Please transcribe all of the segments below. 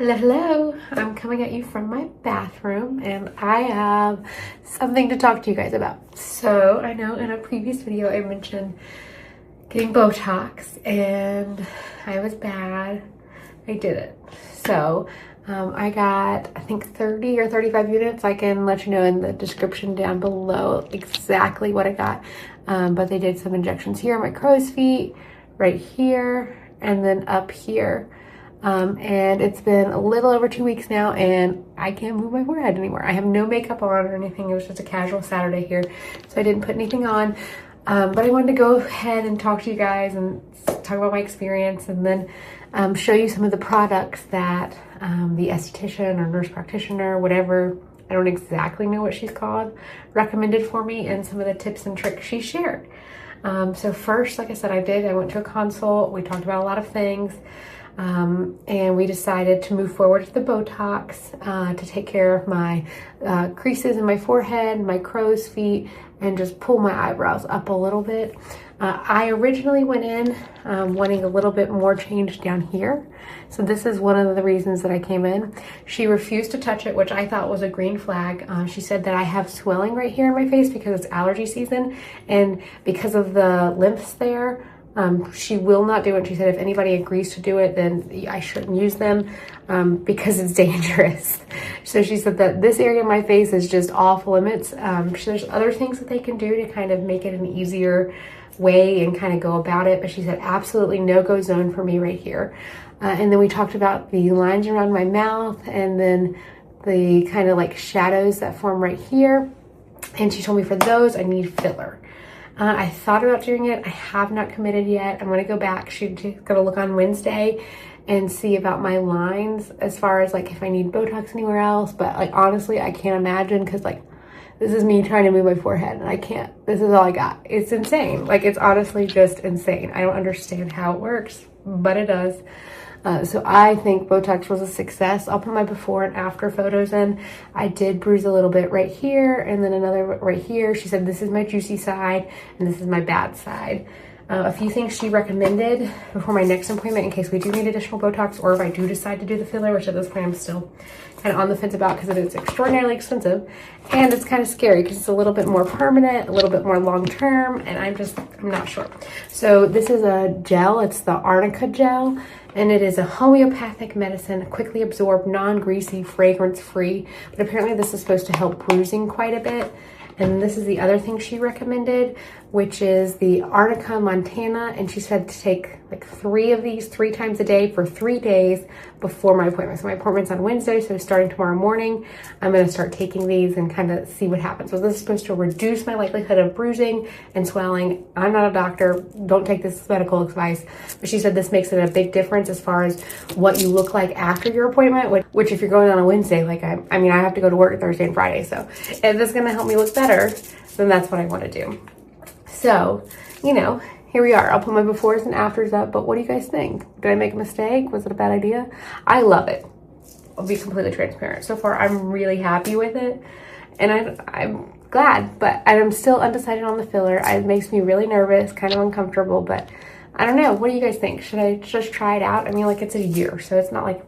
Hello, hello. I'm coming at you from my bathroom and I have something to talk to you guys about. So I know in a previous video I mentioned getting Botox and I was bad. I did it. So I got, I think 30 or 35 units. I can let you know in the description down below exactly what I got. But they did some injections here on my crow's feet, right here, and then up here. And it's been a little over 2 weeks now and I can't move my forehead anymore. I have no makeup on or anything. It was just a casual Saturday here, so I didn't put anything on. But I wanted to go ahead and talk to you guys and talk about my experience and then show you some of the products that the esthetician or nurse practitioner, whatever, I don't exactly know what she's called, recommended for me and some of the tips and tricks she shared. So first, like I said, I went to a consult. We talked about a lot of things. And we decided to move forward with the Botox to take care of my creases in my forehead, my crow's feet, and just pull my eyebrows up a little bit. I originally went in wanting a little bit more change down here. So this is one of the reasons that I came in. She refused to touch it, which I thought was a green flag. She said that I have swelling right here in my face because it's allergy season and because of the lymphs there. She will not do it. She said if anybody agrees to do it, then I shouldn't use them because it's dangerous. So she said that this area of my face is just off limits. There's other things that they can do to kind of make it an easier way and kind of go about it. But she said absolutely no-go zone for me right here. And then we talked about the lines around my mouth and then the kind of like shadows that form right here. And she told me for those, I need filler. I thought about doing it. I have not committed yet. I'm going to go back. She's going to look on Wednesday and see about my lines as far as like if I need Botox anywhere else. But like honestly, I can't imagine because like this is me trying to move my forehead and I can't. This is all I got. It's insane. Like it's honestly just insane. I don't understand how it works, but it does. So I think Botox was a success. I'll put my before and after photos in. I did bruise a little bit right here and then another right here. She said this is my juicy side and this is my bad side. A few things she recommended before my next appointment in case we do need additional Botox or if I do decide to do the filler, which at this point I'm still kind of on the fence about because it is extraordinarily expensive and it's kind of scary because it's a little bit more permanent, a little bit more long-term, and I'm not sure. So this is a gel. It's the Arnica gel. And it is a homeopathic medicine, quickly absorbed, non-greasy, fragrance-free. But apparently this is supposed to help bruising quite a bit. And this is the other thing she recommended, which is the Arnica Montana. And she said to take like 3 of these 3 times a day for 3 days before my appointment. So my appointment's on Wednesday, so starting tomorrow morning, I'm going to start taking these and kind of see what happens. So this is supposed to reduce my likelihood of bruising and swelling. I'm not a doctor. Don't take this as medical advice. But she said this makes it a big difference as far as what you look like after your appointment, which if you're going on a Wednesday, like I mean, I have to go to work Thursday and Friday. So if it's going to help me look better, then that's what I want to do. So, you know, here we are. I'll put my befores and afters up, but what do you guys think? Did I make a mistake? Was it a bad idea? I love it. I'll be completely transparent. So far, I'm really happy with it, and I'm glad, but I'm still undecided on the filler. It makes me really nervous, kind of uncomfortable, but I don't know. What do you guys think? Should I just try it out? I mean, like, it's a year, so it's not like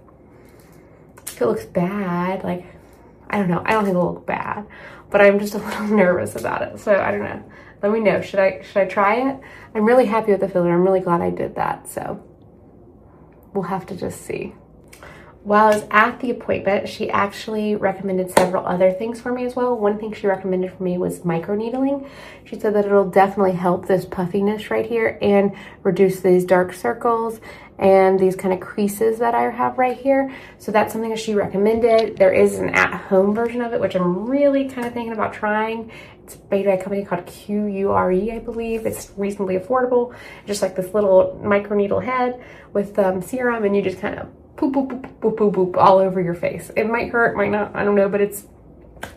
if it looks bad, like, I don't know. I don't think it'll look bad, but I'm just a little nervous about it. So I don't know. Let me know. Should I try it? I'm really happy with the filler. I'm really glad I did that. So we'll have to just see. While I was at the appointment, she actually recommended several other things for me as well. One thing she recommended for me was microneedling. She said that it'll definitely help this puffiness right here and reduce these dark circles and these kind of creases that I have right here. So that's something that she recommended. There is an at-home version of it, which I'm really kind of thinking about trying. It's made by a company called QURE, I believe. It's reasonably affordable. Just like this little microneedle head with serum, and you just kind of poop, boop, boop, boop, boop, boop, all over your face. It might hurt, might not, I don't know, but it's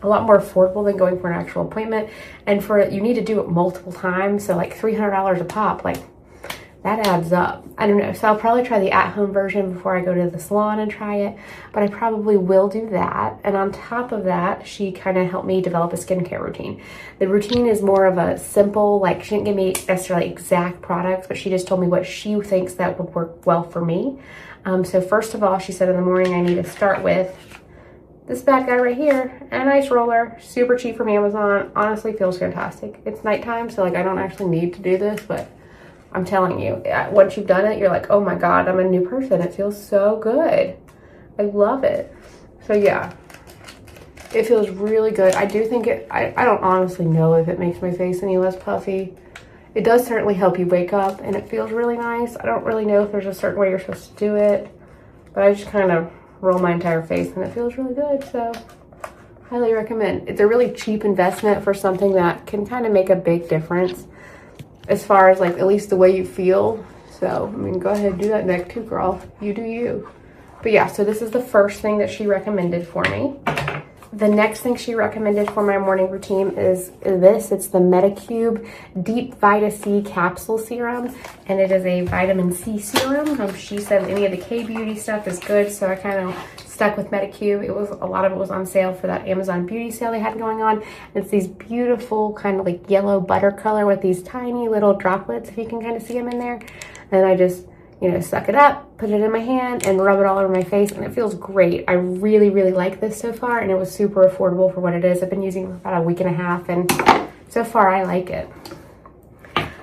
a lot more affordable than going for an actual appointment. And for it, you need to do it multiple times. So like $300 a pop, like that adds up. I don't know. So I'll probably try the at-home version before I go to the salon and try it, but I probably will do that. And on top of that, she kind of helped me develop a skincare routine. The routine is more of a simple, like she didn't give me necessarily exact products, but she just told me what she thinks that would work well for me. So first of all, she said in the morning I need to start with this bad guy right here, an ice roller, super cheap from Amazon. Honestly, feels fantastic. It's nighttime, so like I don't actually need to do this, but I'm telling you, once you've done it, you're like, oh my God, I'm a new person. It feels so good. I love it. So yeah, it feels really good. I do think I don't honestly know if it makes my face any less puffy. It does certainly help you wake up, and it feels really nice. I don't really know if there's a certain way you're supposed to do it, but I just kind of roll my entire face and it feels really good. So highly recommend. It's a really cheap investment for something that can kind of make a big difference as far as like at least the way you feel. So I mean, go ahead and do that neck too, girl. You do you. But yeah, so this is the first thing that she recommended for me. The next thing she recommended for my morning routine is this. It's the Medicube Deep Vita C Capsule Serum, and it is a vitamin C serum. She said any of the K-Beauty stuff is good, so I kind of stuck with Medicube. A lot of it was on sale for that Amazon beauty sale they had going on. It's these beautiful kind of like yellow butter color with these tiny little droplets, if you can kind of see them in there. And I just, you know, suck it up, put it in my hand, and rub it all over my face, and it feels great. I really, really like this so far, and it was super affordable for what it is. I've been using it for about a week and a half, and so far I like it.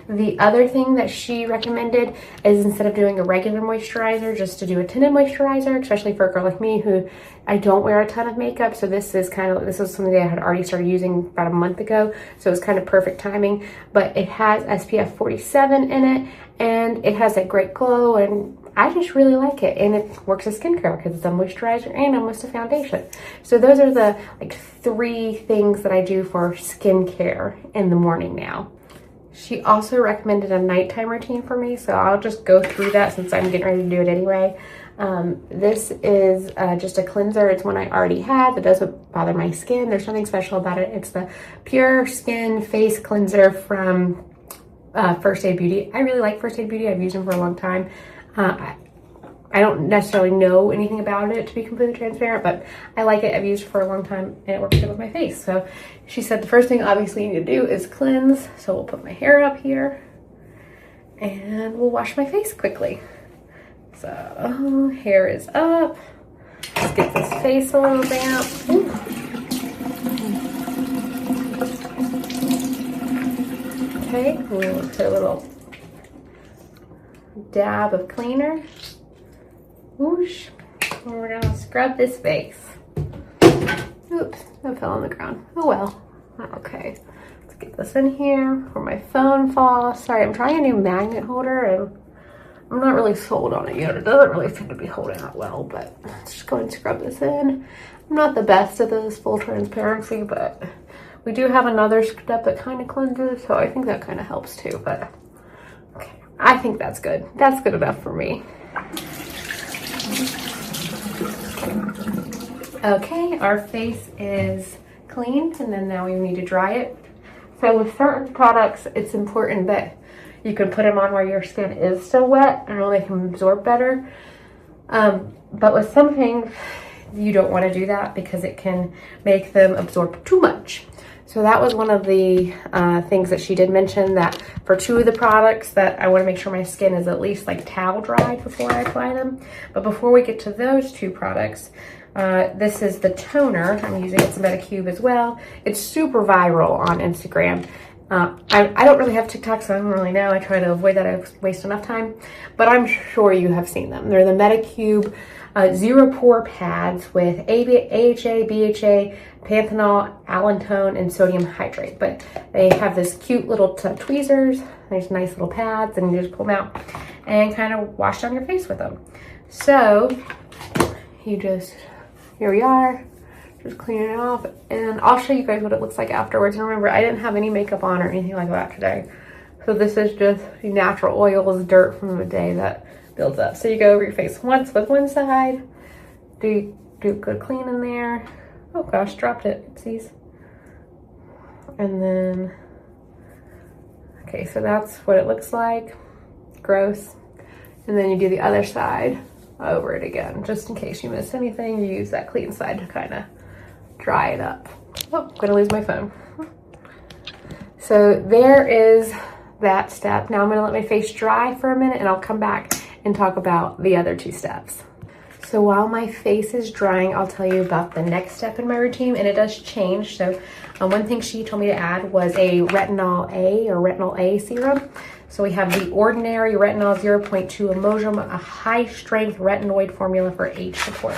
The other thing that she recommended is instead of doing a regular moisturizer, just to do a tinted moisturizer, especially for a girl like me who I don't wear a ton of makeup. So this is something that I had already started using about a month ago. So it's kind of perfect timing, but it has SPF 47 in it, and it has a great glow, and I just really like it. And it works as skincare because it's a moisturizer and almost a foundation. So those are the like 3 things that I do for skincare in the morning now. She also recommended a nighttime routine for me, so I'll just go through that since I'm getting ready to do it anyway. This is just a cleanser. It's one I already had that doesn't bother my skin. There's nothing special about it. It's the Pure Skin Face Cleanser from First Aid Beauty. I really like First Aid Beauty. I've used them for a long time. I don't necessarily know anything about it, to be completely transparent, but I like it. I've used it for a long time, and it works good with my face. So she said the first thing obviously you need to do is cleanse. So we'll put my hair up here, and we'll wash my face quickly. So hair is up. Let's get this face a little damp. Ooh. Okay, we'll put a little dab of cleaner. Whoosh. And we're gonna scrub this face. Oops, that fell on the ground. Oh well. Okay. Let's get this in here before my phone falls. Sorry, I'm trying a new magnet holder and I'm not really sold on it yet. It doesn't really seem to be holding out well, but let's just go and scrub this in. I'm not the best at this, full transparency, but we do have another step that kind of cleanses, so I think that kind of helps too, but okay. I think that's good. That's good enough for me. Okay, our face is clean, and then now we need to dry it. So with certain products, it's important that you can put them on where your skin is still wet and they can absorb better. But with some things, you don't want to do that because it can make them absorb too much. So that was one of the things that she did mention, that for 2 of the products that I want to make sure my skin is at least like towel dry before I apply them. But before we get to those 2 products, this is the toner. I'm using it's a Medicube as well. It's super viral on Instagram. I don't really have TikTok, so I don't really know. I try to avoid that. I waste enough time, but I'm sure you have seen them. They're the Medicube zero pore pads with AHA, BHA, panthenol, allantoin, and sodium hydrate. But they have this cute little tweezers. There's nice little pads, and you just pull them out and kind of wash down your face with them. So you just, here we are, just cleaning it off, and I'll show you guys what it looks like afterwards. And remember, I didn't have any makeup on or anything like that today. So this is just the natural oils, dirt from the day that builds up. So you go over your face once with one side, do a good clean in there. Oh gosh, dropped it, oopsies. And then, okay, so that's what it looks like. Gross. And then you do the other side over it again, just in case you miss anything. You use that clean side to kind of dry it up. Oh, I'm gonna lose my phone. So there is that step. Now I'm gonna let my face dry for a minute, and I'll come back and talk about the other 2 steps. So while my face is drying, I'll tell you about the next step in my routine, and it does change. So one thing she told me to add was a retinol A or retinol A serum. So we have the ordinary retinol 0.2 Imodium, a high strength retinoid formula for age support.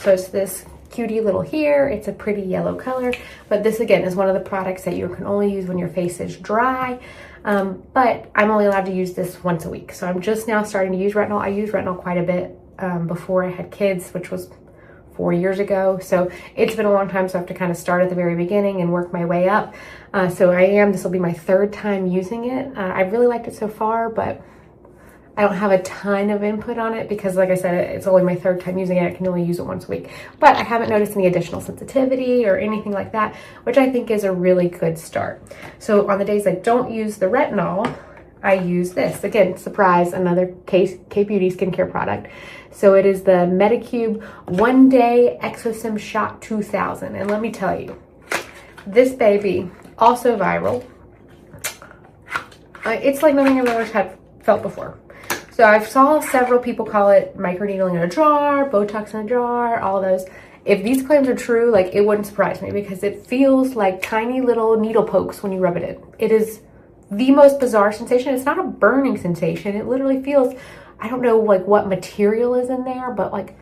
So it's this cutie little here. It's a pretty yellow color, but this again is one of the products that you can only use when your face is dry. But I'm only allowed to use this once a week. So I'm just now starting to use retinol. I use retinol quite a bit before I had kids, which was 4 years ago. So it's been a long time, so I have to kind of start at the very beginning and work my way up. This will be my 3rd time using it. I've really liked it so far, but I don't have a ton of input on it because, like I said, it's only my 3rd time using it. I can only use it once a week, but I haven't noticed any additional sensitivity or anything like that, which I think is a really good start. So on the days I don't use the retinol, I use this. Again, surprise, another K-Beauty skincare product. So it is the Medicube 1 Day Exosim Shot 2000. And let me tell you, this baby, also viral. It's like nothing I've ever felt before. So I've saw several people call it microneedling in a jar, Botox in a jar, all those. If these claims are true, like, it wouldn't surprise me because it feels like tiny little needle pokes when you rub it in. It is the most bizarre sensation. It's not a burning sensation. It literally feels, I don't know like what material is in there, but like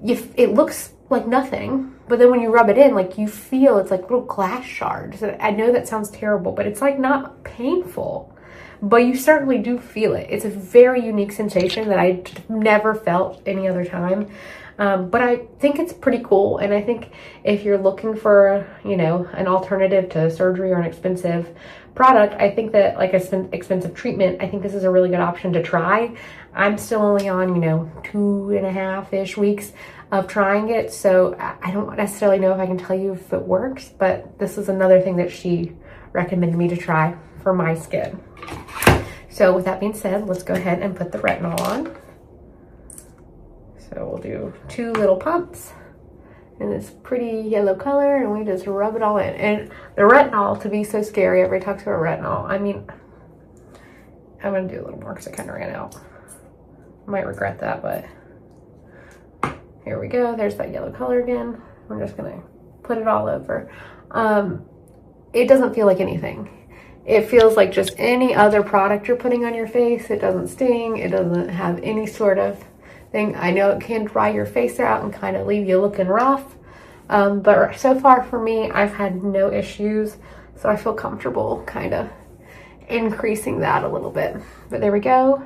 it looks like nothing. But then when you rub it in, like, you feel it's like little glass shards. I know that sounds terrible, but it's like not painful, but you certainly do feel it. It's a very unique sensation that I never felt any other time. But I think it's pretty cool. And I think if you're looking for, you know, an alternative to surgery or an expensive product, I think that, like, an expensive treatment, I think this is a really good option to try. I'm still only on, you know, 2.5-ish weeks of trying it. So I don't necessarily know if I can tell you if it works, but this is another thing that she recommended me to try for my skin. So with that being said, let's go ahead and put the retinol on. So we'll do 2 little pumps in this pretty yellow color, and we just rub it all in. And the retinol, to be so scary, everybody talks about retinol. I mean, I'm gonna do a little more because I kind of ran out. Might regret that, but here we go. There's that yellow color again. We're just gonna put it all over. It doesn't feel like anything. It feels like just any other product you're putting on your face. It doesn't sting. It doesn't have any sort of thing. I know it can dry your face out and kind of leave you looking rough, but so far for me, I've had no issues, so I feel comfortable kind of increasing that a little bit. But there we go.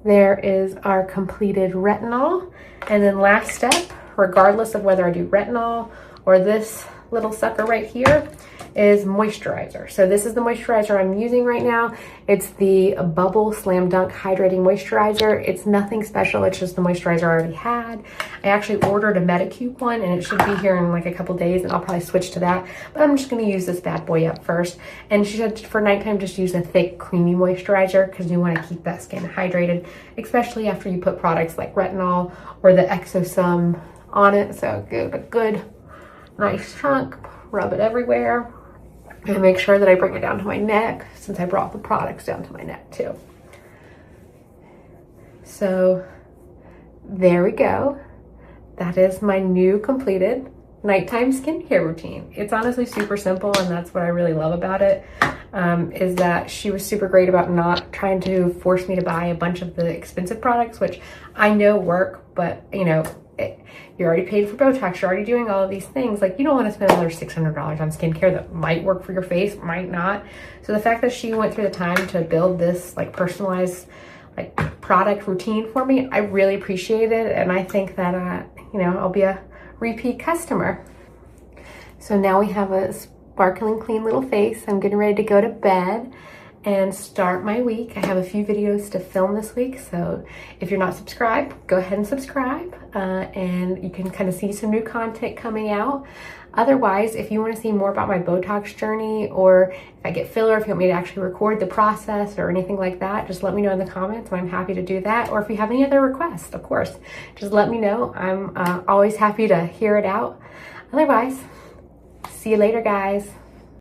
There is our completed retinol. And then last step, regardless of whether I do retinol or this little sucker right here, is moisturizer. So this is the moisturizer I'm using right now. It's the Bubble Slam Dunk Hydrating Moisturizer. It's nothing special. It's just the moisturizer I already had. I actually ordered a Medicube one, and it should be here in like a couple days, and I'll probably switch to that. But I'm just going to use this bad boy up first. And she said for nighttime, just use a thick, creamy moisturizer because you want to keep that skin hydrated, especially after you put products like retinol or the Exosum on it. So give it a good, nice chunk. Rub it everywhere. And make sure that I bring it down to my neck, since I brought the products down to my neck too. So there we go. That is my new completed nighttime skincare routine. It's honestly super simple, and that's what I really love about it, is that she was super great about not trying to force me to buy a bunch of the expensive products, which I know work, but you know, you're already paid for Botox, you're already doing all of these things. Like, you don't want to spend another $600 on skincare that might work for your face, might not. So the fact that she went through the time to build this like personalized like product routine for me, I really appreciate it. And I think that, you know, I'll be a repeat customer. So now we have a sparkling clean little face. I'm getting ready to go to bed and start my week. I have a few videos to film this week, so if you're not subscribed, go ahead and subscribe, and you can kind of see some new content coming out. Otherwise, if you want to see more about my Botox journey, or if I get filler, if you want me to actually record the process or anything like that, just let me know in the comments, and I'm happy to do that. Or if you have any other requests, of course, just let me know. I'm always happy to hear it out. Otherwise, see you later, guys.